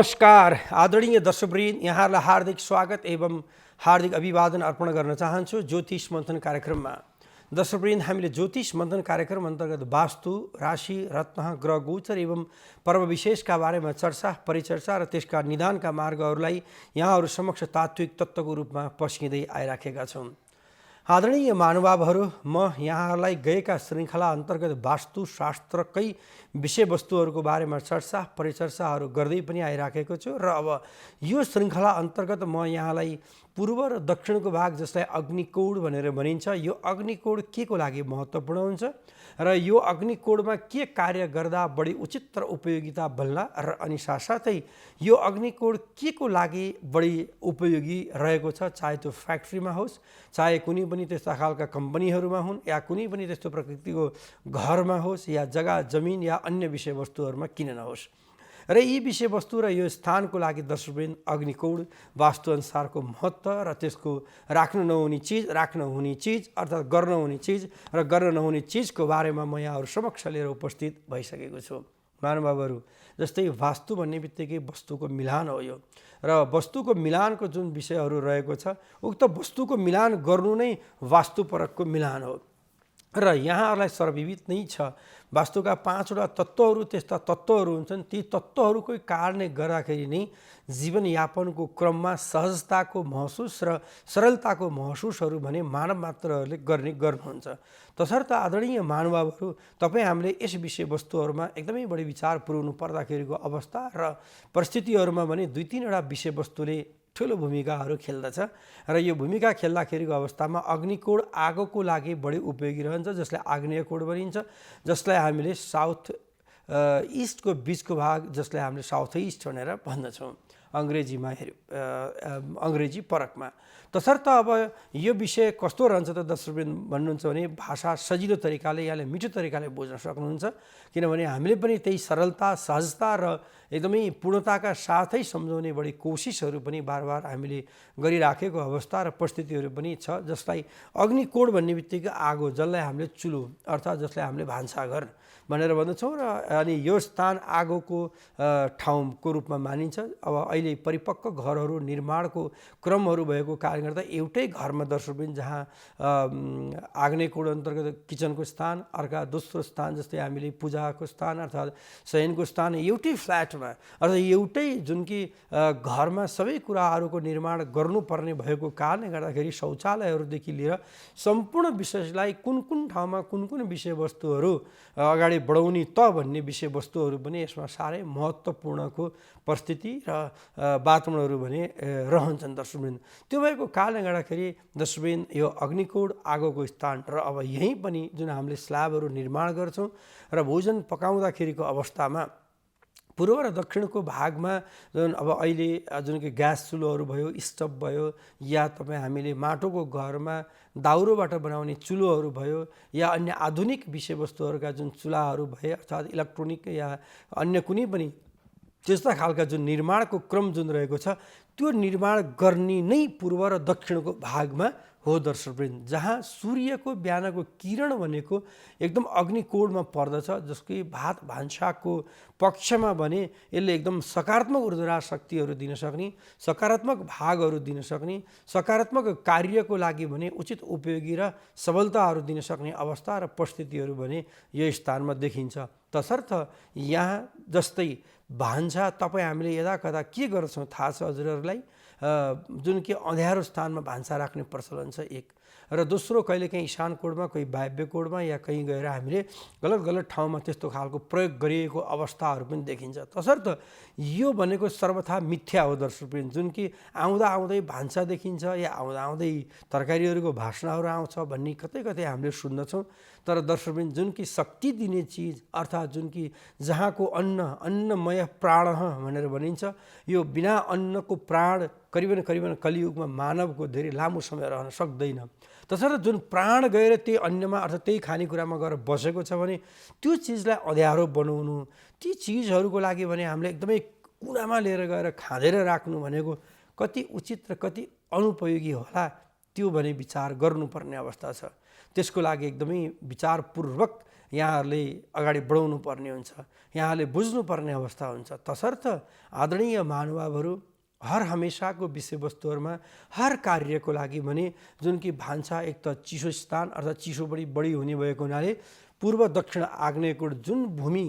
नमस्कार आदरणीय दर्शकवृन्द, यहाँहरूलाई हार्दिक स्वागत एवं हार्दिक अभिवादन अर्पण गर्न चाहन्छु ज्योतिष मन्थन कार्यक्रममा। दर्शकवृन्द, हामीले ज्योतिष मन्थन कार्यक्रम अन्तर्गत वास्तु, राशि, रत्न, ग्रह गोचर एवं पर्व विशेषका बारेमा चर्चा, परिचर्चा र त्यसका निदानका मार्गहरूलाई यहाँहरू समक्ष तात्विक तत्त्वको रूपमा पस्किँदै आइराखेका छौँ। आदरणीय महानुभावहरू, म यहाँहरूलाई गएका श्रृङ्खला अन्तर्गत वास्तुशास्त्रकै विषयवस्तुहरूको बारेमा चर्चा परिचर्चाहरू गर्दै पनि आइराखेको छु र अब यो श्रृङ्खला अन्तर्गत म यहाँलाई पूर्व र दक्षिणको भाग, जसलाई अग्निकोण भनेर भनिन्छ, यो अग्निकोण के को लागि महत्त्वपूर्ण हुन्छ र यो अग्निकोणमा के कार्य गर्दा बढी उचित र उपयोगिता बन्ला र अनि साथसाथै यो अग्निकोण के को लागि बढी उपयोगी रहेको छ, चाहे त्यो फ्याक्ट्रीमा होस्, चाहे कुनै पनि त्यस्ता खालका कम्पनीहरूमा हुन्, या कुनै पनि त्यस्तो प्रकृतिको घरमा होस्, या जग्गा जमिन या अन्य विषयवस्तुहरूमा किन नहोस्। र यी विषयवस्तु र यो स्थानको लागि दर्शकवृन्द अग्निकोण वास्तुअनुसारको महत्त्व र त्यसको राख्न नहुने चिज, राख्न हुने चिज अर्थात् गर्न हुने चिज र गर्न नहुने चिजको बारेमा म यहाँहरू समक्ष लिएर उपस्थित भइसकेको छु। महानुभावहरू, जस्तै वास्तु भन्ने बित्तिकै वस्तुको मिलान हो यो, र वस्तुको मिलानको जुन विषयहरू रहेको छ, उक्त वस्तुको मिलान गर्नु नै वास्तुपरकको मिलान हो। र यहाँहरूलाई सर्वविदित नै छ, वास्तुका 5वटा तत्त्वहरू त्यस्ता तत्त्वहरू हुन्छन्, ती तत्त्वहरूकै कारणले गर्दाखेरि नै जीवनयापनको क्रममा सहजताको महसुस र सरलताको महसुसहरू भने मानव मात्रहरूले गर्नुहुन्छ। तसर्थ आदरणीय महानुभावहरू, तपाईँ हामीले यस विषयवस्तुहरूमा एकदमै बढी विचार पुर्याउनु पर्दाखेरिको अवस्था र परिस्थितिहरूमा भने 2-3वटा विषयवस्तुले ठुलो भूमिकाहरू खेल्दछ र यो भूमिका खेल्दाखेरिको अवस्थामा अग्निकोण आगोको लागि बढी उपयोगी रहन्छ, जसलाई आग्नेय कोण भनिन्छ, जसलाई हामीले साउथ इस्टको बिचको भाग, जसलाई हामीले साउथ इस्ट भनेर भन्दछौँ अङ्ग्रेजी परकमा। तसर्थ अब यो विषय कस्तो रहन्छ त दर्शकवृन्द भन्नुहुन्छ भने, भाषा सजिलो तरिकाले यहाँले मिठो तरिकाले बुझ्न सक्नुहुन्छ, किनभने हामीले पनि त्यही सरलता, सहजता र एकदमै पूर्णताका साथै सम्झाउने बढी कोसिसहरू पनि बार बार हामीले गरिराखेको अवस्था र परिस्थितिहरू पनि छ। जसलाई अग्निकोण भन्ने बित्तिकै आगो, जसलाई हामीले चुलो अर्थात् जसलाई हामीले भान्साघर भनेर भन्दछौँ, र अनि यो स्थान आगोको ठाउँको रूपमा मानिन्छ। अब अहिले परिपक्व घरहरू निर्माणको क्रमहरू भएको कारणले गर्दा एउटै घरमा दर्शकवृन्द जहाँ आग्नेयकोण अन्तर्गत किचनको स्थान, अर्का दोस्रो स्थान जस्तै हामीले पूजाको स्थान अर्थात् शयनको स्थान, एउटै फ्ल्याटमा अर्थात् एउटै जुन कि घरमा सबै कुराहरूको निर्माण गर्नुपर्ने भएको कारणले गर्दाखेरि शौचालयहरूदेखि लिएर सम्पूर्ण विषयलाई कुन कुन ठाउँमा कुन कुन विषयवस्तुहरू अगाडि बढाउने त भन्ने विषयवस्तुहरू पनि यसमा साह्रै महत्त्वपूर्णको परिस्थिति र वातावरणहरू भने रहन्छन् दर्शकवृन्द। त्यो भएको कारणले गर्दाखेरि दर्शकवृन्द यो अग्निकोण आगोको स्थान र अब यहीँ पनि जुन हामीले स्ल्याबहरू निर्माण गर्छौँ र भोजन पकाउँदाखेरिको अवस्थामा पूर्व र दक्षिणको भागमा जुन अब अहिले जुन कि ग्यास चुलोहरू भयो, स्टोभ भयो, या तपाईँ हामीले माटोको घरमा दाउरोबाट बनाउने चुलोहरू भयो, या अन्य आधुनिक विषयवस्तुहरूका जुन चुलाहरू भए अर्थात् इलेक्ट्रोनिक या अन्य कुनै पनि त्यस्ता खालका जुन निर्माणको क्रम जुन रहेको छ, त्यो निर्माण गर्ने नै पूर्व र दक्षिणको भागमा हो दर्शकवृन्द, जहाँ सूर्यको बिहानको किरण भनेको एकदम अग्निकोणमा पर्दछ, जसको भात भान्साको पक्षमा भने यसले एकदम सकारात्मक ऊर्जा शक्तिहरू दिन सक्ने, सकारात्मक भागहरू दिन सक्ने, सकारात्मक कार्यको लागि भने उचित उपयोगी र सबलताहरू दिन सक्ने अवस्था र परिस्थितिहरू भने यो स्थानमा देखिन्छ। तसर्थ यहाँ जस्तै भान्सा तपाईँ हामीले यदाकदा के गर्छौँ थाहा छ हजुरहरूलाई, जुन कि अँध्यारो स्थानमा भान्सा राख्ने प्रचलन छ एक, र दोस्रो कहिलेकाहीँ ईशान कोणमा, कोही वायव्य कोणमा, या कहीँ गएर हामीले गलत ठाउँमा त्यस्तो खालको प्रयोग गरिएको अवस्थाहरू पनि देखिन्छ। तसर्थ यो भनेको सर्वथा मिथ्या हो दर्शकवृन्द, जुन कि आउँदै भान्सा देखिन्छ या आउँदै तरकारीहरूको भाषणाहरू आउँछ भन्ने कतै हामीले सुन्दछौँ। तर दर्शकवृन्द, जुन कि शक्ति दिने चिज अर्थात् जुन कि जहाँको अन्नमय प्राण भनेर भनिन्छ, यो बिना अन्नको प्राण करिबन कलियुगमा मानवको धेरै लामो समय रहन सक्दैन। तसर्थ जुन प्राण गएर त्यही अन्नमा अर्थात् त्यही खानेकुरामा गएर बसेको छ भने त्यो चिजलाई अँध्यारो बनाउनु, ती चिजहरूको लागि भने हामीले एकदमै कुनामा लिएर गएर खाँदेर राख्नु भनेको कति उचित र कति अनुपयोगी होला, त्यो भने विचार गर्नुपर्ने अवस्था छ। त्यसको लागि एकदमै विचारपूर्वक यहाँहरूले अगाडि बढाउनु पर्ने हुन्छ, यहाँहरूले बुझ्नुपर्ने अवस्था हुन्छ। तसर्थ आदरणीय महानुभावहरू, हर हमेसाको विषयवस्तुहरूमा हर कार्यको लागि भने जुन कि भान्सा एक त चिसो स्थान अर्थात् चिसो बढी हुने भएको हुनाले पूर्व दक्षिण आग्नेयकोण जुन भूमि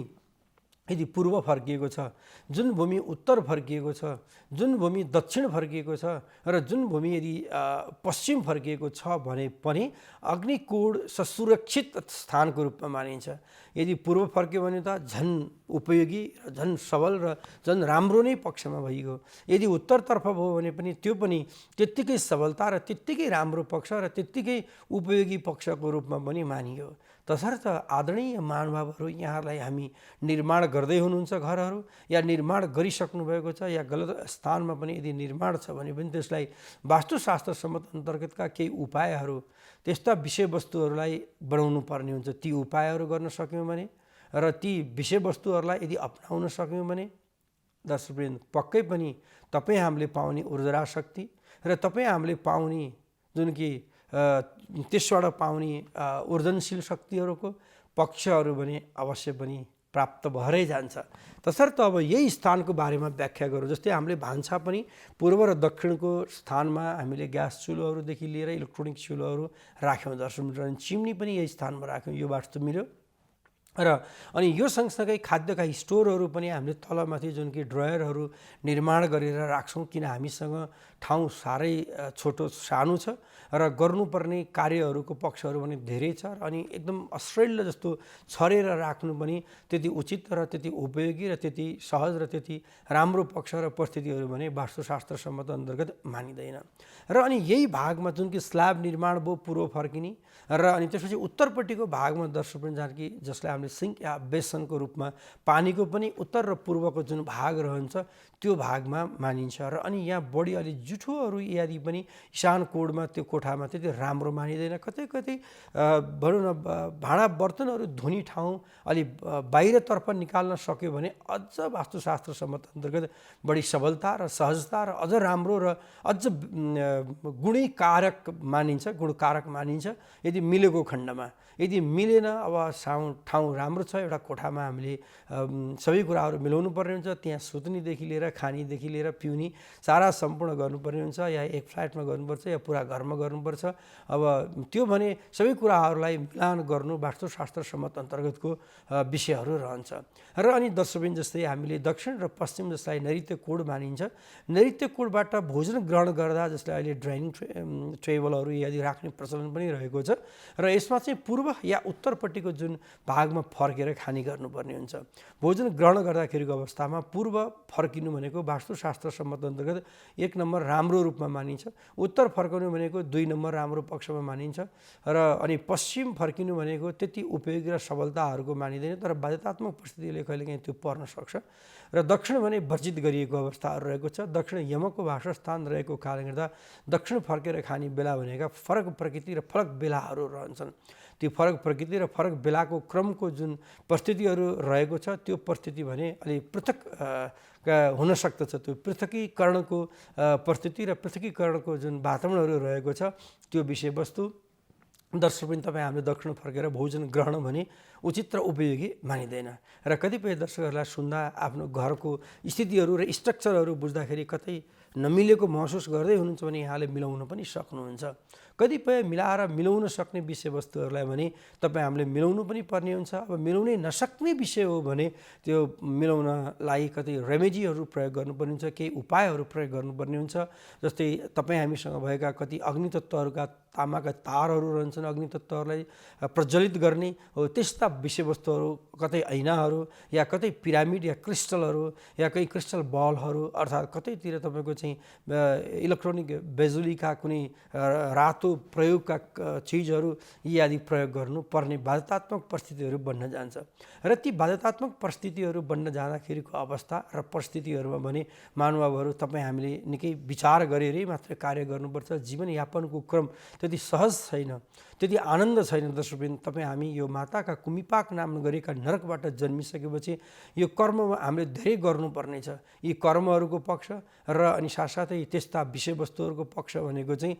यदि पूर्व फर्किएको छ, जुन भूमि उत्तर फर्किएको छ, जुन भूमि दक्षिण फर्किएको छ र जुन भूमि यदि पश्चिम फर्किएको छ भने पनि अग्निकोण सुरक्षित स्थानको रूपमा मानिन्छ। यदि पूर्व फर्क्यो भने त झन् उपयोगी र झन् सबल र झन् राम्रो नै पक्षमा भइगयो। यदि उत्तरतर्फ भयो भने पनि त्यो पनि त्यत्तिकै सबलता र त्यत्तिकै राम्रो पक्ष र त्यत्तिकै उपयोगी पक्षको रूपमा पनि मानियो। तसर्थ आदरणीय महानुभावहरू, यहाँहरूलाई हामी निर्माण गर्दै हुनुहुन्छ घरहरू या निर्माण गरिसक्नु भएको छ या गलत स्थानमा पनि यदि निर्माण छ भने पनि त्यसलाई वास्तुशास्त्र सम्मत अन्तर्गतका केही उपायहरू, त्यस्ता विषयवस्तुहरूलाई बढाउनु पर्ने हुन्छ। ती उपायहरू गर्न सक्यौँ भने र ती विषयवस्तुहरूलाई यदि अपनाउन सक्यौँ भने दर्शकवृन्द, पक्कै पनि तपाईँ हामीले पाउने ऊर्जा शक्ति र तपाईँ हामीले पाउने जुन कि त्यसबाट पाउने ऊर्जनशील शक्तिहरूको पक्षहरू भने अवश्य पनि प्राप्त भएरै जान्छ। तसर्थ अब यही स्थानको बारेमा व्याख्या गरौँ। जस्तै हामीले भान्सा पनि पूर्व र दक्षिणको स्थानमा हामीले ग्यास चुलोहरूदेखि लिएर इलेक्ट्रोनिक चुलोहरू राख्यौँ। दर्शक चिम्नी पनि यही स्थानमा राख्यौँ, यो वास्तु मिल्यो। र अनि यो सँगसँगै खाद्यका स्टोरहरू पनि हामीले तलमाथि जुन कि ड्रयरहरू निर्माण गरेर राख्छौँ, किन हामीसँग ठाउँ साह्रै सानो छ र गर्नुपर्ने कार्यहरूको पक्षहरू पनि धेरै छ। अनि एकदम अश्रैल जस्तो छरेर राख्नु पनि त्यति उचित र त्यति उपयोगी र त्यति सहज र त्यति राम्रो पक्ष र परिस्थितिहरू भने वास्तुशास्त्र सम्मत अन्तर्गत मानिँदैन। र अनि यही भागमा जुन कि स्ल्याब निर्माण भयो पूर्व फर्किने र अनि त्यसपछि उत्तरपट्टिको भागमा दर्शक पनि जान कि जसलाई हामीले सिङ्क या बेसनको रूपमा पानीको पनि उत्तर र पूर्वको जुन भाग रहन्छ त्यो भागमा मानिन्छ। र अनि यहाँ बढी अलि जुठोहरू यदि पनि ईशान कोणमा त्यो कोठामा त्यति राम्रो मानिँदैन। कतै कतै भनौँ न भाँडा बर्तनहरू धुने ठाउँ अलि बाहिरतर्फ निकाल्न सक्यो भने अझ वास्तुशास्त्र सम्मत अन्तर्गत बढी सबलता र सहजता र अझ राम्रो र अझ गुणकारक मानिन्छ यदि मिलेको खण्डमा। यदि मिलेन, अब ठाउँ राम्रो छ, एउटा कोठामा हामीले सबै कुराहरू मिलाउनु पर्ने हुन्छ। त्यहाँ सुत्नेदेखि लिएर खानेदेखि लिएर पिउने सारा सम्पूर्ण गर्नुपर्ने हुन्छ, या एक फ्ल्याटमा गर्नुपर्छ या पुरा घरमा गर्नुपर्छ। अब त्यो भने सबै कुराहरूलाई मिलान गर्नु वास्तुशास्त्र सम्मत अन्तर्गतको विषयहरू रहन्छ। र अनि दर्शकबिन जस्तै हामीले दक्षिण र पश्चिम जसलाई नैऋत्य कोण मानिन्छ, नैऋत्य कोणबाट भोजन ग्रहण गर्दा जसलाई अहिले डाइनिङ टेबलहरू यदि राख्ने प्रचलन पनि रहेको छ र यसमा चाहिँ पूर्व या उत्तरपट्टिको जुन भागमा फर्केर खाने गर्नुपर्ने हुन्छ। भोजन ग्रहण गर्दाखेरिको अवस्थामा पूर्व फर्किनु भनेको वास्तुशास्त्र सम्मत अन्तर्गत 1 नम्बर राम्रो रूपमा मानिन्छ। उत्तर फर्कनु भनेको 2 नम्बर राम्रो पक्षमा मानिन्छ। र अनि पश्चिम फर्किनु भनेको त्यति उपयोगी र सबलताहरूको मानिँदैन, तर बाध्यतात्मक परिस्थितिले कहिलेकाहीँ त्यो पर्न सक्छ। र दक्षिण भने वर्जित गरिएको अवस्थाहरू रहेको छ। दक्षिण यमको वासस्थान रहेको कारणले गर्दा दक्षिण फर्केर खाने बेला भनेका फरक प्रकृति र फरक बेलाहरू रहन्छन्। त्यो फरक प्रकृति र फरक बेलाको क्रमको जुन परिस्थितिहरू रहेको छ त्यो परिस्थिति भने अलि पृथक हुन सक्दछ। त्यो पृथकीकरणको परिस्थिति र पृथकीकरणको जुन वातावरणहरू रहेको छ त्यो विषयवस्तु दर्शक पनि तपाईँ हामीले दक्षिण फर्केर भोजन ग्रहण भने उचित र उपयोगी मानिँदैन। र कतिपय दर्शकहरूलाई सुन्दा आफ्नो घरको स्थितिहरू र स्ट्रक्चरहरू बुझ्दाखेरि कतै नमिलेको महसुस गर्दै हुनुहुन्छ भने यहाँले मिलाउन पनि सक्नुहुन्छ। कतिपय मिलाएर मिलाउन सक्ने विषयवस्तुहरूलाई भने तपाईँ हामीले मिलाउनु पनि पर्ने हुन्छ। अब मिलाउनै नसक्ने विषय हो भने त्यो मिलाउनलाई कतै रेमेडीहरू प्रयोग गर्नुपर्ने हुन्छ, केही उपायहरू प्रयोग गर्नुपर्ने हुन्छ। जस्तै तपाईँ हामीसँग भएका कति अग्नितत्त्वहरूका तामाका तारहरू रहन्छन्, अग्नितत्त्वहरूलाई प्रज्वलित गर्ने हो त्यस्ता विषयवस्तुहरू, कतै ऐनाहरू या कतै पिरामिड या क्रिस्टलहरू या कहीँ क्रिस्टल बलहरू अर्थात् कतैतिर तपाईँको चाहिँ इलेक्ट्रोनिक बिजुलीका कुनै रातो प्रयोगका चिजहरू यी आदि प्रयोग गर्नुपर्ने बाध्यतात्मक परिस्थितिहरू बन्न जान्छ। र ती बाध्यतात्मक परिस्थितिहरू बन्न जाँदाखेरिको अवस्था र परिस्थितिहरूमा भने महानुभावहरू तपाईँ हामीले निकै विचार गरेरै मात्र कार्य गर्नुपर्छ। जीवनयापनको क्रम त्यति सहज छैन, त्यति आनन्द छैन। दर्शकबिन तपाईँ हामी यो माताका कुमिपाक नाम गरेका नरकबाट जन्मिसकेपछि यो कर्म हामीले धेरै गर्नुपर्ने छ। यी कर्महरूको पक्ष र अनि साथसाथै त्यस्ता विषयवस्तुहरूको पक्ष भनेको चाहिँ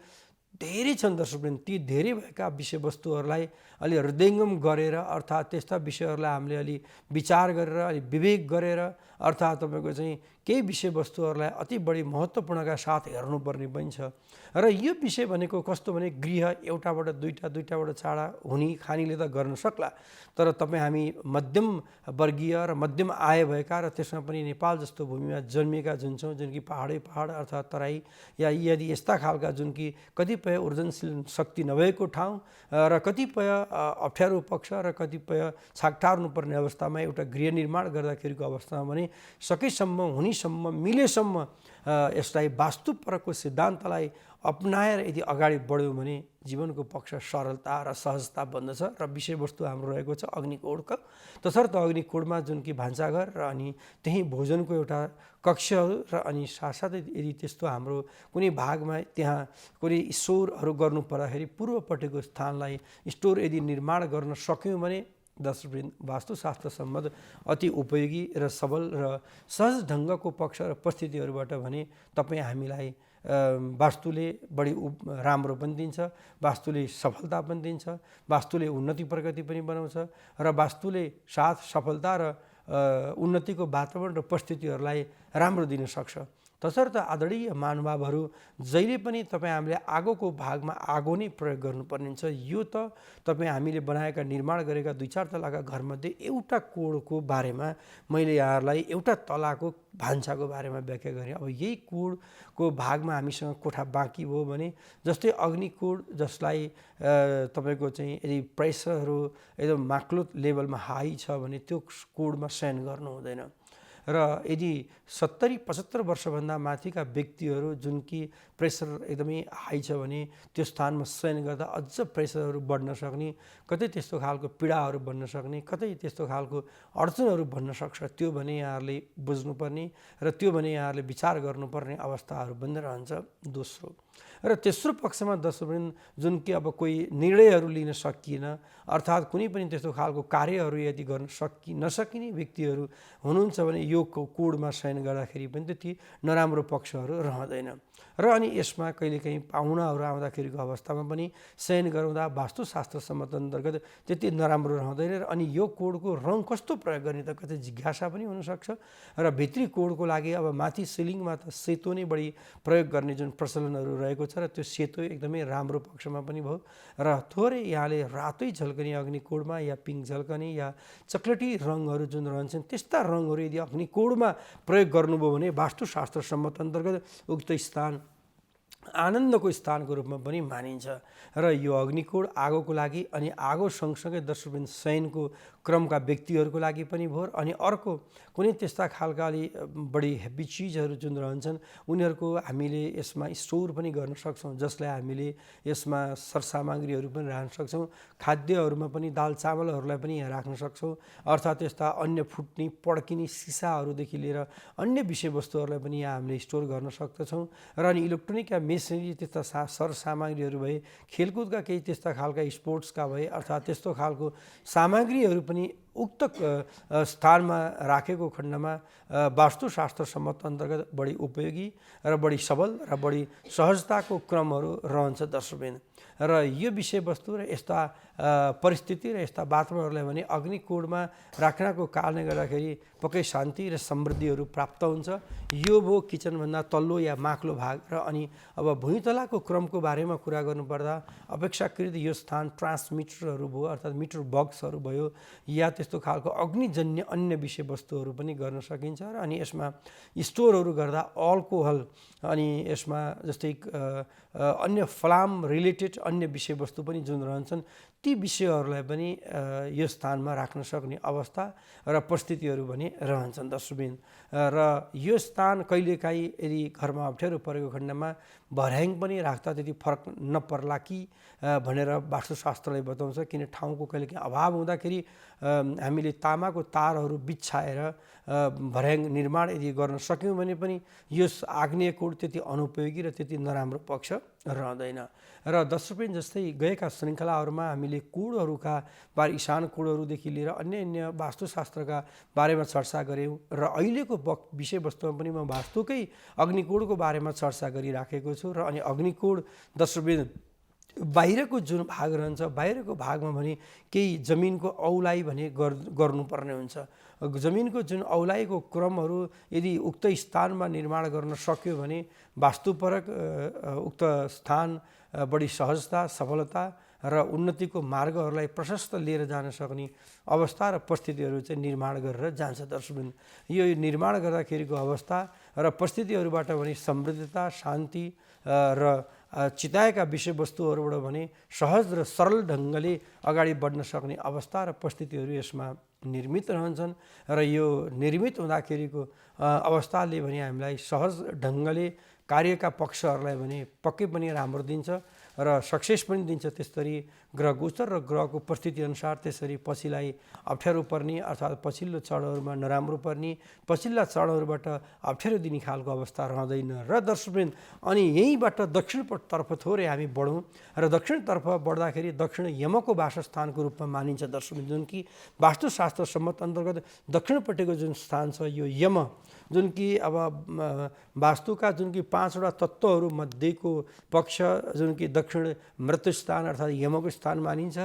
धेरै छन् दर्शकवृन्द। ती धेरै भएका विषयवस्तुहरूलाई अलि हृदयङ्गम गरेर अर्थात् त्यस्ता विषयहरूलाई हामीले अलि विचार गरेर अलि विवेक गरेर अर्थात् तपाईँको चाहिँ केही विषयवस्तुहरूलाई अति बढी महत्त्वपूर्णका साथ हेर्नुपर्ने पनि छ। र यो विषय भनेको कस्तो भने गृह एउटाबाट दुईवटा दुईवटाबाट चारवटा हुने खानीले त गर्न सक्ला, तर तपाईँ हामी मध्यम वर्गीय र मध्यम आय भएका र त्यसमा पनि नेपाल जस्तो भूमिमा जन्मिएका जुन छौँ, जुन कि पहाडै पहाड अर्थात् तराई या यदि यस्ता खालका जुन कि कतिपय ऊर्जनशील शक्ति नभएको ठाउँ र कतिपय अप्ठ्यारो पक्ष र कतिपय छाक टार्नुपर्ने अवस्थामा एउटा गृह निर्माण गर्दाखेरिको अवस्थामा भने सकेसम्म हुनेसम्म मिलेसम्म यसलाई वास्तुपरकको सिद्धान्तलाई अपनाएर यदि अगाडि बढ्यौँ भने जीवनको पक्ष सरलता र सहजता बन्दछ। र विषयवस्तु हाम्रो रहेको छ अग्निकोडको, तसर्थ अग्निकोडमा जुन कि भान्साघर र अनि त्यहीँ भोजनको एउटा कक्षहरू र अनि साथसाथै यदि त्यस्तो हाम्रो कुनै भागमा त्यहाँ कुनै स्टोरहरू गर्नु पर्दाखेरि पूर्वपट्टिको स्थानलाई स्टोर यदि निर्माण गर्न सक्यौँ भने दर्शकवृन्द वास्तुशास्त्र सम्बन्ध अति उपयोगी र सबल र सहज ढङ्गको पक्ष र परिस्थितिहरूबाट भने तपाईँ हामीलाई वास्तुले बढी राम्रो पनि दिन्छ, वास्तुले सफलता पनि दिन्छ, वास्तुले उन्नति प्रगति पनि बनाउँछ र वास्तुले साथ सफलता र उन्नतिको वातावरण र परिस्थितिहरूलाई राम्रो दिन सक्छ। तसर्थ आदरणीय महानुभावहरू जहिले पनि तपाईँ हामीले आगोको भागमा आगो नै प्रयोग गर्नुपर्ने हुन्छ। यो त तपाईँ हामीले बनाएका निर्माण गरेका 2-4 तलाका घरमध्ये एउटा कोडको बारेमा मैले यहाँहरूलाई एउटा तलाको भान्साको बारेमा व्याख्या गरेँ। अब यही कोडको भागमा हामीसँग कोठा बाँकी भयो भने जस्तै अग्निकोड जसलाई तपाईँको चाहिँ यदि प्रेसरहरू एकदम माक्लो लेभलमा हाई छ भने त्यो कोडमा शयन गर्नु हुँदैन। र यदि 70-75 वर्षभन्दा माथिका व्यक्तिहरू जुन कि प्रेसर एकदमै हाई छ भने त्यो स्थानमा शयन गर्दा अझ प्रेसरहरू बढ्न सक्ने, कतै त्यस्तो खालको पीडाहरू बन्न सक्ने, कतै त्यस्तो खालको अडचनहरू बन्न सक्छ। त्यो भने यहाँहरूले बुझ्नुपर्ने र त्यो भने यहाँहरूले विचार गर्नुपर्ने अवस्थाहरू पनि रहन्छ। दोस्रो र तेस्रो पक्षमा दर्शकवृन्द जुन कि अब कोही निर्णयहरू लिन सकिएन अर्थात् कुनै पनि त्यस्तो खालको कार्यहरू यदि गर्न नसकिने व्यक्तिहरू हुनुहुन्छ भने यो कोडमा शयन गर्दाखेरि पनि त्यति नराम्रो पक्षहरू रहँदैन। र अनि यसमा कहिलेकाहीँ पाहुनाहरू आउँदाखेरिको अवस्थामा पनि शयन गराउँदा वास्तुशास्त्र सम्मत अन्तर्गत त्यति नराम्रो रहँदैन। र अनि यो कोडको रङ कस्तो प्रयोग गर्ने त कतै जिज्ञासा पनि हुनसक्छ। र भित्री कोडको लागि अब माथि सिलिङमा त सेतो नै बढी प्रयोग गर्ने जुन प्रचलनहरू रहेको छ र त्यो सेतो एकदमै राम्रो पक्षमा पनि भयो। र थोरै यहाँले रातै झल्कने अग्निकोडमा या पिङ्क झल्कने या चक्लेटी रङहरू जुन रहन्छन् त्यस्ता रङहरू यदि अग्निकोडमा प्रयोग गर्नुभयो भने वास्तुशास्त्र सम्मत अन्तर्गत उक्त स्थान आनन्दको स्थानको रूपमा पनि मानिन्छ। र यो अग्निकोड आगोको लागि अनि आगो सँगसँगै दर्शकवृन्द शयनको क्रमका व्यक्तिहरूको लागि पनि भयो। अनि अर्को कुनै त्यस्ता खालका अलि बढी हेभी चिजहरू जुन रहन्छन् उनीहरूको हामीले यसमा स्टोर पनि गर्न सक्छौँ, जसलाई हामीले यसमा सरसामग्रीहरू पनि राख्न सक्छौँ। खाद्यहरूमा पनि दाल चामलहरूलाई पनि यहाँ राख्न सक्छौँ अर्थात् त्यस्ता अन्य फुट्ने पड्किने सिसाहरूदेखि लिएर अन्य विषयवस्तुहरूलाई पनि यहाँ हामीले स्टोर गर्न सक्दछौँ। र अनि इलेक्ट्रोनिक या मेसिनरी त्यस्ता सरसामग्रीहरू भए, खेलकुदका केही त्यस्ता खालका स्पोर्ट्सका भए अर्थात् त्यस्तो खालको सामग्रीहरू पनि उक्त स्थानमा राखेको खण्डमा वास्तुशास्त्र सम्मत अन्तर्गत बढी उपयोगी र बढी सबल र बढी सहजताको क्रमहरू रहन्छ दर्शकवृन्द। र यो विषयवस्तु र यस्ता परिस्थिति र यस्ता वातावरणहरूलाई भने अग्निकोडमा राख्नको कारणले गर्दाखेरि पक्कै शान्ति र समृद्धिहरू प्राप्त हुन्छ। यो भयो किचनभन्दा तल्लो या माथिल्लो भाग। र अनि अब भुइँतलाको क्रमको बारेमा कुरा गर्नुपर्दा अपेक्षाकृत यो स्थान ट्रान्समिटरहरू भयो अर्थात् मिटर बक्सहरू भयो या त्यस्तो खालको अग्निजन्य अन्य विषयवस्तुहरू पनि गर्न सकिन्छ। र अनि यसमा स्टोरहरू गर्दा अल्कोहल अनि यसमा जस्तै अन्य फ्लाम रिलेटेड अन्य विषयवस्तु पनि जुन रहन्छन् ती विषयहरूलाई पनि यो स्थानमा राख्न सक्ने अवस्था र परिस्थितिहरू पनि रहन्छन् दर्शकवृन्द। र यो स्थान कहिलेकाहीँ यदि घरमा अप्ठ्यारो परेको खण्डमा भर्याङ पनि राख्दा त्यति फरक नपर्ला कि भनेर वास्तुशास्त्रले बताउँछ। किन ठाउँको कहिलेकाहीँ अभाव हुँदाखेरि हामीले तामाको तारहरू बिछाएर भर्याङ निर्माण यदि गर्न सक्यौँ भने पनि यस आग्नेय कोड त्यति अनुपयोगी र त्यति नराम्रो पक्ष रहँदैन। र दशरुपेन जस्तै गएका श्रृङ्खलाहरूमा हामीले कोडहरूका बारे, इशान कोडहरूदेखि लिएर अन्य वास्तुशास्त्रका बारेमा चर्चा गऱ्यौँ र अहिलेको विषयवस्तुमा पनि म वास्तुकै अग्निकोडको बारेमा चर्चा गरिराखेको छु। र अनि अग्निकोड दशरुपेन बाहिरको जुन भाग रहन्छ, बाहिरको भागमा भने केही जमिनको औलाइ भने गर्नुपर्ने हुन्छ। जमिनको जुन औलाइको क्रमहरू यदि उक्त स्थानमा निर्माण गर्न सक्यो भने वास्तुपरक उक्त स्थान बढी सहजता, सफलता र उन्नतिको मार्गहरूलाई प्रशस्त लिएर जान सक्ने अवस्था र परिस्थितिहरू चाहिँ निर्माण गरेर जान्छ। दर्शकवृन्द, यो निर्माण गर्दाखेरिको अवस्था र परिस्थितिहरूबाट भने समृद्धता, शान्ति र चिताएका विषयवस्तुहरूबाट भने सहज र सरल ढङ्गले अगाडि बढ्न सक्ने अवस्था र परिस्थितिहरू यसमा निर्मित रहन्छन्। र यो निर्मित हुँदाखेरिको अवस्थाले भने हामीलाई सहज ढङ्गले कार्यका पक्षहरूलाई भने पक्कै पनि राम्रो दिन्छ र सक्सेस पनि दिन्छ। त्यसरी ग्रह गोचर र ग्रहको परिस्थिति अनुसार त्यसरी पछिलाई अप्ठ्यारो पर्ने अर्थात् पछिल्लो चरणहरूमा नराम्रो पर्ने, पछिल्ला चरणहरूबाट अप्ठ्यारो दिने खालको अवस्था रहँदैन। र दर्शकवृन्द, अनि यहीँबाट दक्षिणतर्फ थोरै हामी बढौँ र दक्षिणतर्फ बढ्दाखेरि दक्षिण यमको वासस्थानको रूपमा मानिन्छ। दर्शकवृन्द, जुन कि वास्तुशास्त्र सम्मत अन्तर्गत दक्षिणपट्टिको जुन स्थान छ यो यम, जुन कि अब वास्तुका जुन कि 5वटा तत्त्वहरू मध्येको पक्ष जुन कि दक्षिण मृत्युस्थान अर्थात् यमको स्थान मानिन्छ।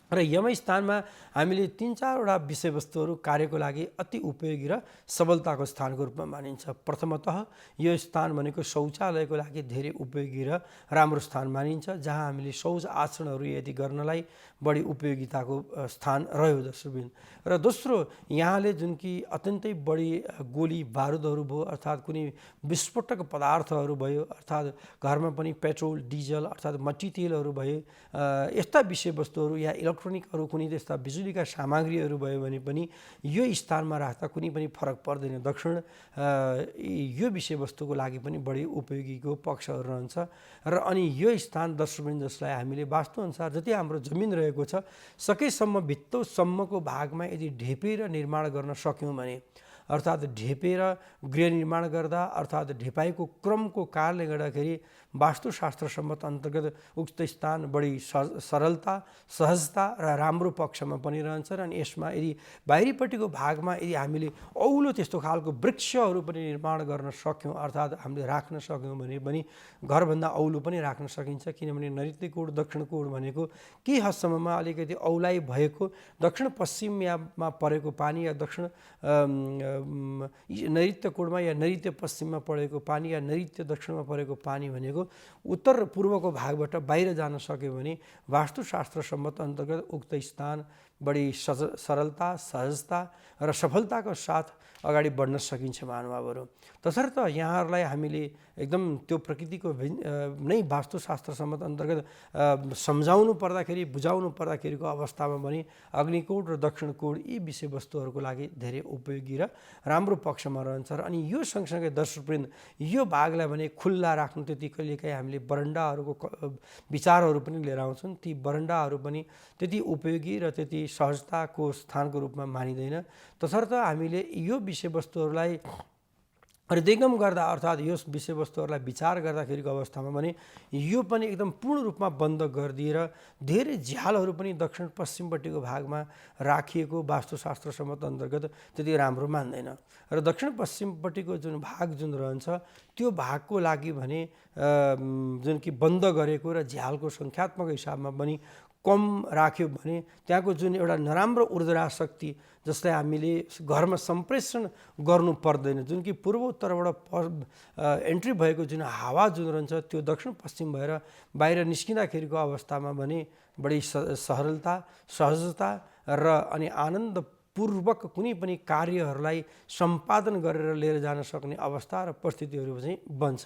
र यम स्थानमा हामीले 3-4वटा विषयवस्तुहरू कार्यको लागि अति उपयोगी र सबलताको स्थानको रूपमा मानिन्छ। प्रथमतः यो स्थान भनेको शौचालयको लागि धेरै उपयोगी र राम्रो स्थान मानिन्छ, जहाँ हामीले शौच आचरणहरू यदि गर्नलाई बढी उपयोगिताको स्थान रह्यो दर्शकवृन्द। र दोस्रो, यहाँले जुन कि अत्यन्तै बढी गोली बारुदहरू भयो अर्थात् कुनै विस्फोटक पदार्थहरू भयो, अर्थात् घरमा पनि पेट्रोल, डिजल अर्थात् मट्टी तेलहरू भयो, यस्ता विषयवस्तुहरू या इलेक्ट्रोनिकहरू कुनै त्यस्ता बिजुलीका सामग्रीहरू भयो भने पनि यो स्थानमा राख्दा कुनै पनि फरक पर्दैन। दक्षिण यो विषयवस्तुको लागि पनि बढी उपयोगीको पक्षहरू रहन्छ। र अनि यो स्थान दर्शकवृन्द जसलाई हामीले वास्तुअनुसार जति हाम्रो जमिन रहेको छ सकेसम्म भित्तोसम्मको भागमा यदि ढेपेर निर्माण गर्न सक्यौँ भने, अर्थात् ढेपेर गृह निर्माण गर्दा अर्थात् ढेपाइको क्रमको कारणले गर्दाखेरि वास्तुशास्त्र सम्मत अन्तर्गत उक्त स्थान बढी सरलता, सहजता र राम्रो पक्षमा पनि रहन्छ। र अनि यसमा यदि बाहिरीपट्टिको भागमा यदि हामीले औलो त्यस्तो खालको वृक्षहरू पनि निर्माण गर्न सक्यौँ अर्थात् हामीले राख्न सक्यौँ भने पनि घरभन्दा औलो पनि राख्न सकिन्छ। किनभने नैऋत्य कोण दक्षिण कोण भनेको केही हदसम्ममा अलिकति औलाइ भएको दक्षिण पश्चिममा परेको पानी या दक्षिण नैऋत्य कोणमा या नैऋत्य पश्चिममा परेको पानी या नैऋत्य दक्षिणमा परेको पानी भनेको उत्तर पूर्वको भागबाट बाहिर जान सक्यो भने वास्तुशास्त्र सम्मत अन्तर्गत उक्त स्थान बढी सरलता, सहजता र सफलताको साथ अगाडि बढ्न सकिन्छ महानुभावहरू। तसर्थ यहाँहरूलाई हामीले एकदम त्यो प्रकृतिको नै वास्तुशास्त्र सम्मत अन्तर्गत सम्झाउनु पर्दाखेरि, बुझाउनु पर्दाखेरिको अवस्थामा पनि अग्निकोड र दक्षिण कोड यी विषयवस्तुहरूको लागि धेरै उपयोगी र राम्रो पक्षमा रहन्छ। र अनि यो सँगसँगै दर्शकवृन्द, यो भागलाई भने खुल्ला राख्नु त्यति कहिलेकाहीँ हामीले बरन्डाहरूको विचारहरू पनि लिएर आउँछौँ। ती बरन्डाहरू पनि त्यति उपयोगी र त्यति सहजताको स्थानको रूपमा मानिँदैन। तसर्थ हामीले यो विषयवस्तुहरूलाई हृदयगम गर्दा अर्थात् यो विषयवस्तुहरूलाई विचार गर्दाखेरिको अवस्थामा भने यो पनि एकदम पूर्ण रूपमा बन्द गरिदिएर धेरै झ्यालहरू पनि दक्षिण पश्चिमपट्टिको भागमा राखिएको वास्तुशास्त्र सम्मत अन्तर्गत त्यति राम्रो मान्दैन। र दक्षिण पश्चिमपट्टिको जुन भाग जुन रहन्छ त्यो भागको लागि भने जुन कि बन्द गरेको र झ्यालको सङ्ख्यात्मक हिसाबमा पनि कम राख्यो भने त्यहाँको जुन एउटा नराम्रो ऊर्जा शक्ति जसलाई हामीले घरमा सम्प्रेषण गर्नु पर्दैन, जुन कि पूर्वोत्तरबाट एन्ट्री भएको जुन हावा जुन रहन्छ त्यो दक्षिण पश्चिम भएर बाहिर निस्किँदाखेरिको अवस्थामा भने बढी सरलता, सहजता र अनि आनन्दपूर्वक कुनै पनि कार्यहरूलाई सम्पादन गरेर लिएर जान सक्ने अवस्था र परिस्थितिहरू चाहिँ बन्छ।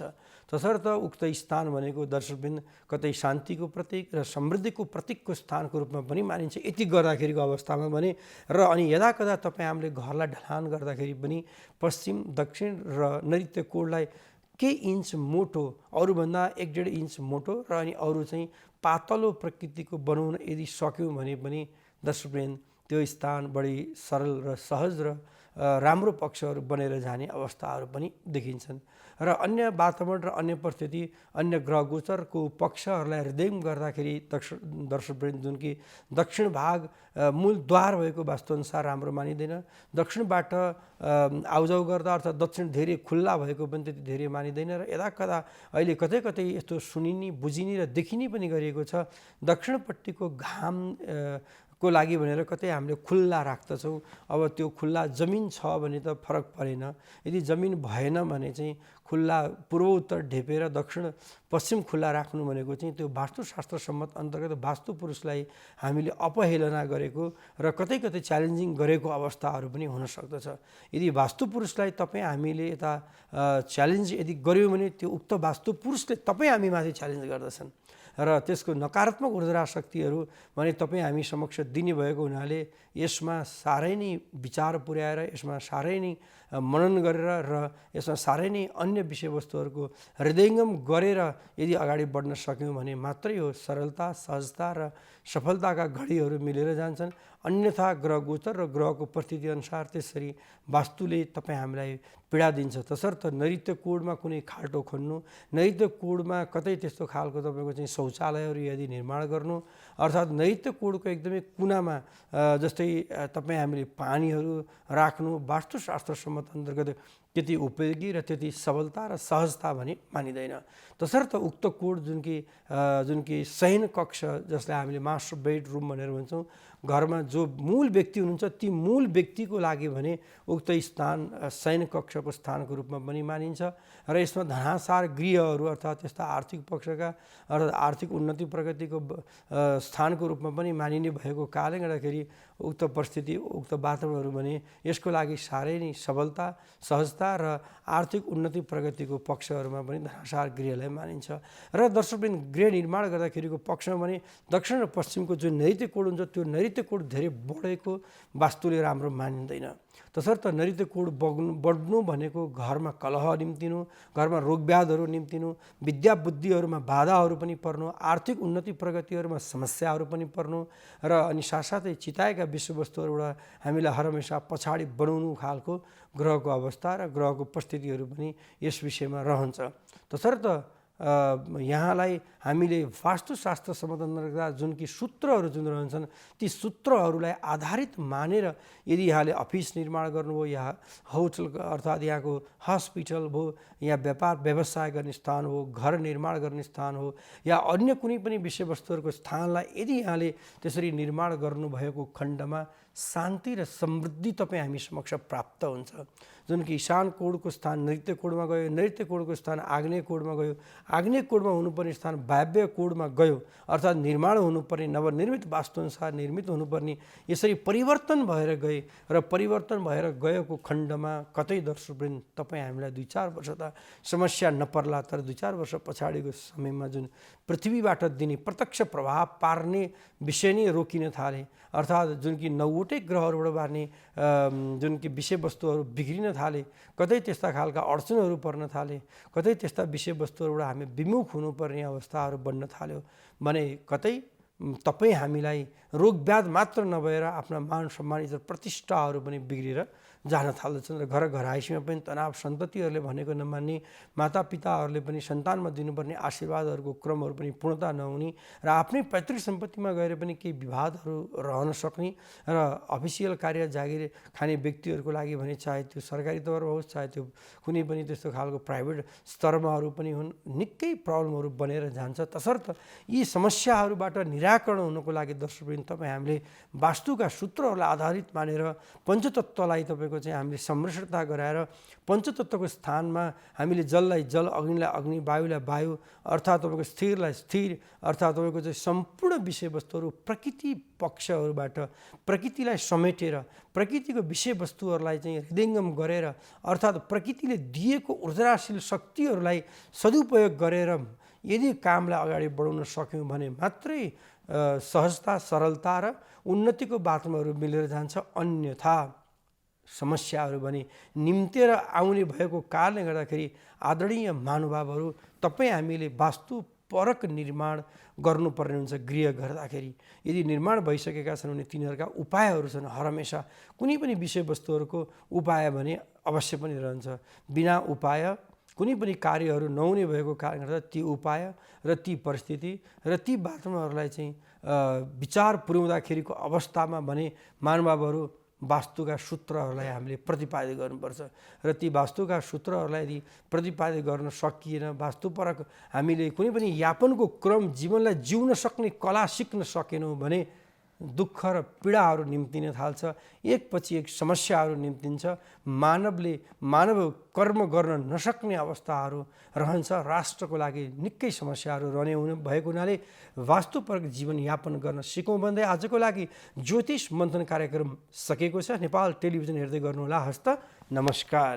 तसर्थ उक्त स्थान भनेको दर्शकवृन्द कतै शान्तिको प्रतीक र समृद्धिको प्रतीकको स्थानको रूपमा पनि मानिन्छ। यति गर्दाखेरिको अवस्थामा भने र अनि यदाकदा तपाईँ हामीले घरलाई ढलान गर्दाखेरि पनि पश्चिम, दक्षिण र नैऋत्य कोणलाई केही इन्च मोटो, अरूभन्दा 1-1.5 इन्च मोटो र अनि अरू चाहिँ पातलो प्रकृतिको बनाउन यदि सक्यौँ भने पनि दर्शकवृन्द त्यो स्थान बढी सरल र सहज र राम्रो पक्षहरू बनेर जाने अवस्थाहरू पनि देखिन्छन्। र अन्य वातावरण र अन्य परिस्थिति, अन्य ग्रह गोचरको पक्षहरूलाई हृदयम गर्दाखेरि दर्शकवृन्द जुन कि दक्षिण भाग मूल द्वार भएको वास्तुअनुसार राम्रो मानिँदैन। दक्षिणबाट आउजाउ गर्दा अर्थात् दक्षिण धेरै खुल्ला भएको पनि त्यति धेरै मानिँदैन। र यदाकदा अहिले कतै कतै यस्तो सुनिने, बुझिने र देखिने पनि गरिएको छ, दक्षिणपट्टिको घाम को लागि भनेर कतै हामीले खुल्ला राख्दछौँ। अब त्यो खुल्ला जमिन छ भने त फरक परेन, यदि जमिन भएन भने चाहिँ खुल्ला पूर्व उत्तर ढेपेर दक्षिण पश्चिम खुल्ला राख्नु भनेको चाहिँ त्यो वास्तुशास्त्र सम्मत अन्तर्गत वास्तु पुरुषलाई हामीले अपहेलना गरेको र कतै कतै च्यालेन्जिङ गरेको अवस्थाहरू पनि हुन सक्दछ। यदि वास्तु पुरुषलाई तपाईँ हामीले यता च्यालेन्ज यदि गऱ्यौँ भने त्यो उक्त वास्तु पुरुषले तपाईँ हामीमाथि च्यालेन्ज गर्दछन् र त्यसको नकारात्मक ऊर्जा शक्तिहरू भने तपाईँ हामी समक्ष दिने भएको हुनाले यसमा साह्रै नै विचार पुर्याएर, यसमा साह्रै नै मनन गरेर र यसमा साह्रै नै अन्य विषयवस्तुहरूको हृदयङ्गम गरेर यदि अगाडि बढ्न सक्यौँ भने मात्रै हो सरलता, सहजता र सफलताका घडीहरू मिलेर जान्छन्। अन्यथा ग्रह गोचर र ग्रहको परिस्थिति अनुसार त्यसरी वास्तुले तपाईँ हामीलाई पीडा दिन्छ। तसर्थ नैऋत्य कोणमा कुनै खाल्टो खन्नु, नैऋत्य कोणमा कतै त्यस्तो खालको तपाईँको चाहिँ शौचालयहरू यदि निर्माण गर्नु, अर्थात् नैऋत्य कोणको एकदमै कुनामा जस्तै तपाईँ हामीले पानीहरू राख्नु वास्तुशास्त्र सम्मत अन्तर्गत त्यति उपयोगी र त्यति सबलता र सहजता भने मानिँदैन। तसर्थ उक्त कोड जुन कि शयन कक्ष जसलाई हामीले मास्टर बेडरुम भनेर भन्छौँ, घरमा जो मूल व्यक्ति हुनुहुन्छ ती मूल व्यक्तिको लागि भने उक्त स्थान शयन कक्षको स्थानको रूपमा पनि मानिन्छ। र यसमा धनासार गृहहरू अर्थात् त्यस्ता आर्थिक पक्षका अर्थात् आर्थिक उन्नति प्रगतिको स्थानको रूपमा पनि मानिने भएको कारणले गर्दाखेरि उक्त परिस्थिति, उक्त वातावरणहरू भने यसको लागि साह्रै नै सबलता, सहजता र आर्थिक उन्नति प्रगतिको पक्षहरूमा पनि धनासार गृहलाई मानिन्छ। र दर्शकवृन्द, गृह निर्माण गर्दाखेरिको पक्षमा भने दक्षिण र पश्चिमको जुन नैऋत्य कोण हुन्छ त्यो नैऋत्य कोण धेरै बढेको वास्तुले राम्रो मानिँदैन। तसर्थ नैऋत्य कोण बढ्नु भनेको घरमा कलह निम्तिनु, घरमा रोगव्याधहरू निम्तिनु, विद्या बुद्धिहरूमा बाधाहरू पनि पर्नु, आर्थिक उन्नति प्रगतिहरूमा समस्याहरू पनि पर्नु र अनि साथसाथै चिताएका विषयवस्तुहरूबाट हामीलाई हरहमेशा पछाडि बनाउनु खालको ग्रहको अवस्था र ग्रहको परिस्थितिहरू पनि यस विषयमा रहन्छ। तसर्थ यहाँलाई हामीले वास्तुशास्त्र सम्बन्धका जुन कि सूत्रहरू जुन रहन्छन् ती सूत्रहरूलाई आधारित मानेर यदि यहाँले अफिस निर्माण गर्नुभयो या होटल अर्थात् यहाँको हस्पिटल भयो या व्यापार व्यवसाय गर्ने स्थान हो, घर निर्माण गर्ने स्थान हो या अन्य कुनै पनि विषयवस्तुहरूको स्थानलाई यदि यहाँले त्यसरी निर्माण गर्नुभएको खण्डमा शान्ति र समृद्धि तपाईँ हामी समक्ष प्राप्त हुन्छ। जुन कि ईशान कोणको स्थान नैऋत्य कोणमा गयो, नैऋत्य कोणको स्थान आग्नेय कोणमा गयो, आग्नेय कोणमा हुनुपर्ने स्थान वायव्य कोणमा गयो, अर्थात् निर्माण हुनुपर्ने नवनिर्मित वास्तुअनुसार निर्मित हुनुपर्ने यसरी परिवर्तन भएर गए र परिवर्तन भएर गएको खण्डमा कतै दर्शकवृन्द तपाईँ हामीलाई 2-4 वर्ष त समस्या नपर्ला, तर 2-4 वर्ष पछाडिको समयमा जुन पृथ्वीबाट दिने प्रत्यक्ष प्रभाव पार्ने विषय नै रोकिन थाले, अर्थात् जुन कि 9वटै ग्रहहरूबाट पार्ने जुन कि विषयवस्तुहरू बिग्रिन थाले, कतै त्यस्ता खालका अडचनहरू पर्न थाले, कतै त्यस्ता विषयवस्तुहरूबाट हामी विमुख हुनुपर्ने अवस्थाहरू बन्न थाल्यो भने कतै तपाईँ हामीलाई रोगव्याध मात्र नभएर आफ्ना मान सम्मान इज्जत प्रतिष्ठाहरू पनि बिग्रेर जान थाल्दछन् र घर घराइसीमा पनि तनाव, सन्ततिहरूले भनेको नमान्ने, मातापिताहरूले पनि सन्तानमा दिनुपर्ने आशीर्वादहरूको क्रमहरू पनि पूर्णता नहुने र आफ्नै पैतृक सम्पत्तिमा गएर पनि केही विवादहरू रहन सक्ने र अफिसियल कार्य जागिर खाने व्यक्तिहरूको लागि भने चाहे त्यो सरकारी तौरमा होस् चाहे त्यो कुनै पनि त्यस्तो खालको प्राइभेट स्तरमाहरू पनि हुन्, निकै प्रब्लमहरू बनेर जान्छ। तसर्थ यी समस्याहरूबाट निराकरण हुनको लागि दर्शकवृन्द तपाईँ हामीले वास्तुका सूत्रहरूलाई आधारित मानेर पञ्चतत्त्वलाई तपाईँको चाहिँ हामीले संरक्षणता गराएर पञ्चतत्त्वको स्थानमा हामीले जललाई जल, अग्निलाई अग्नि, वायुलाई वायु अर्थात् तपाईँको स्थिरलाई स्थिर अर्थात् तपाईँको चाहिँ सम्पूर्ण विषयवस्तुहरू प्रकृति पक्षहरूबाट प्रकृतिलाई समेटेर प्रकृतिको विषयवस्तुहरूलाई चाहिँ हृदयङ्गम गरेर अर्थात् प्रकृतिले दिएको ऊर्जाशील शक्तिहरूलाई सदुपयोग गरेर यदि कामलाई अगाडि बढाउन सक्यौँ भने मात्रै सहजता, सरलता र उन्नतिको बाटोहरू मिलेर जान्छ। अन्यथा समस्याहरू भने निम्तेर आउने भएको कारणले गर्दाखेरि आदरणीय महानुभावहरू तपाईँ हामीले वास्तु परक निर्माण गर्नुपर्ने हुन्छ। गृह गर्दाखेरि यदि निर्माण भइसकेका छन् भने तिनीहरूका उपायहरू छन्। हरमेशा कुनै पनि विषयवस्तुहरूको उपाय भने अवश्य पनि रहन्छ। बिना उपाय कुनै पनि कार्यहरू नहुने भएको कारणले गर्दा ती उपाय र ती परिस्थिति र ती वातावरणहरूलाई चाहिँ विचार पुर्याउँदाखेरिको अवस्थामा भने महानुभावहरू वास्तुका सूत्रहरूलाई हामीले प्रतिपादित गर्नुपर्छ र ती वास्तुका सूत्रहरूलाई यदि प्रतिपादित गर्न सकिएन, वास्तुपरक हामीले कुनै पनि यापनको क्रम जीवनलाई जिउन सक्ने कला सिक्न सकेनौँ भने दुःख र पीडाहरू निम्तिन थाल्छ। एकपछि एक समस्याहरू निम्तिन्छ। मानव कर्म गर्न नसक्ने अवस्थाहरू रहन्छ। राष्ट्रको लागि निकै समस्याहरू रहने भएको हुनाले वास्तुपरक जीवनयापन गर्न सिकौँ भन्दै आजको लागि ज्योतिष मन्थन कार्यक्रम सकेको छ। नेपाल टेलिभिजन हेर्दै गर्नुहोला। हस्त नमस्कार।